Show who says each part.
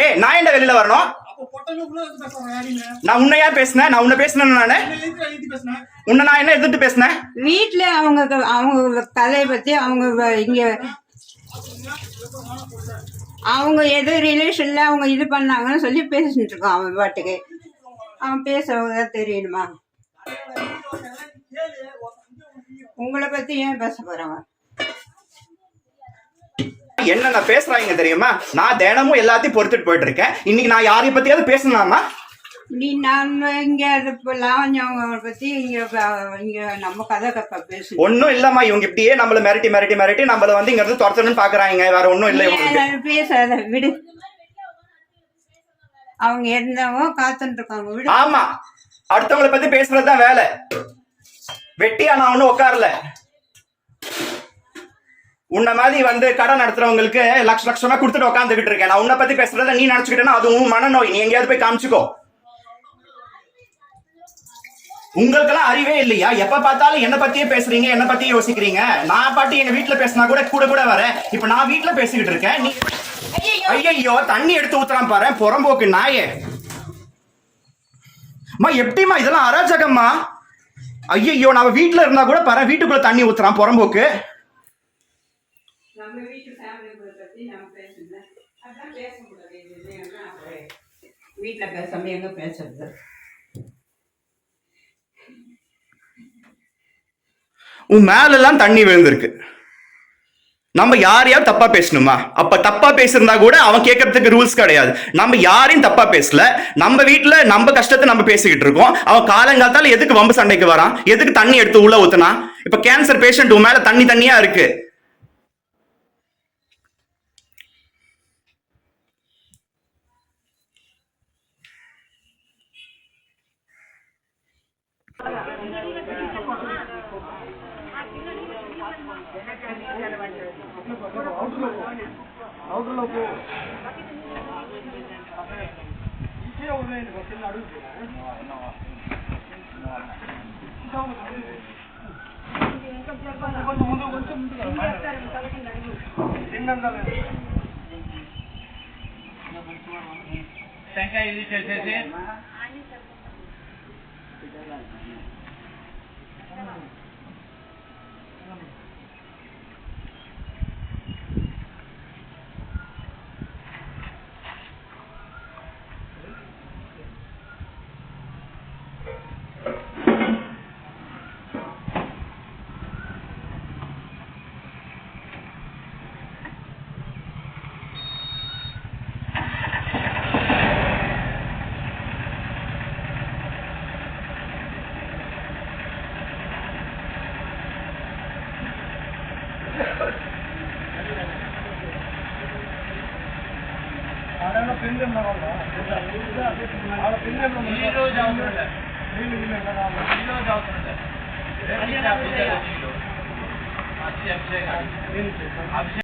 Speaker 1: ஏய் நான் என்ன வெளியில வரணும்? நான் உன்னை யார் பேசுனேன்? நான் உன்னை பேசுனேன்? நானு உன்னை நான் என்ன எதிர்த்து பேசுனேன்?
Speaker 2: வீட்டுல அவங்க கதையை பத்தி அவங்க இங்க அவங்க எது ரிலேஷன்ல அவங்க இது பண்ணாங்கன்னு சொல்லி பேசிட்டு இருக்கோம். அவன் பாட்டுக்கு அவன் பேசுறவங்க தெரியணுமா? உங்களை பத்தி ஏன் பேச போறாங்க?
Speaker 1: என்ன பேசுறாங்க தெரியுமா? நான் தினமும் எல்லாத்தையும் பொறுத்துட்டு போயிட்டு இருக்கேன். இன்னைக்கு நான் யாரைய பத்தியாவது பேசணுமா?
Speaker 2: நீ நான் இங்க லாவண்யவங்க பத்தி இங்க நம்ம கதை பேசு.
Speaker 1: ஒன்னும் இல்லம்மா, இவங்க இப்படியே நம்மள மிரட்டி மிரட்டி மிரட்டி நம்மள வந்து இங்க இருந்து துரத்தணும்னு பாக்குறாங்க. வேற ஒன்னும் இல்ல.
Speaker 2: பேசாத விடு. அவங்க இருந்தவங்க காத்துட்டு இருக்காங்க விடு.
Speaker 1: ஆமா, அடுத்தவங்களை பத்தி பேசுறதுதான் வேலை. வெட்டியா நான் ஒன்னும் உட்காரல. உன்ன மாதிரி வந்து கடை நடத்துறவங்களுக்கு லட்ச லட்சமா கொடுத்துட்டு உட்காந்துக்கிட்டு இருக்கேன். நான் உன்னை பத்தி பேசுறத நீ நினைச்சுக்கிட்டேன்னா அதுவும் மனநோய். நீ எங்கேயாவது போய் காமிச்சுக்கோ. உங்களுக்கெல்லாம் அறிவே இல்லையா? எப்ப பார்த்தாலும் என்ன பத்தியே பேசுறீங்க, என்ன பத்தியே யோசிக்கிறீங்க. நான் பாட்டி எங்க வீட்டுல பேசினா கூட கூட வரேன். இப்ப நான் வீட்டுல பேசிக்கிட்டு இருக்கேன். நீ ஐயோ தண்ணி எடுத்து ஊத்துறான் பாரு புறம்போக்கு நாயே. எப்படிமா இதெல்லாம் அராஜகம்மா? ஐயோ நம்ம வீட்டுல இருந்தா கூட பாரு வீட்டுக்குள்ள தண்ணி ஊத்துறான் புறம்போக்கு.
Speaker 2: வீட்டுல பேசாம எங்க பேசுறது?
Speaker 1: உன் மேல எல்லாம் தண்ணி விழுந்திருக்கு. நம்ம யாரையாவது தப்பா பேசணுமா? அப்ப தப்பா பேசிருந்தா கூட அவன் கேட்கறதுக்கு ரூல்ஸ் கிடையாது. நம்ம யாரையும் தப்பா பேசல. நம்ம வீட்டுல நம்ம கஷ்டத்தை நம்ம பேசிக்கிட்டு இருக்கோம். அவன் காலங்காத்தால எதுக்கு வம்பு சண்டைக்கு வரான்? எதுக்கு தண்ணி எடுத்து உள்ள ஊத்துனா? இப்ப கேன்சர் பேஷண்ட் உன் மேல தண்ணியா இருக்கு.
Speaker 3: టెంకాయ ఇది చేసేసి ఈరోజు అవసరం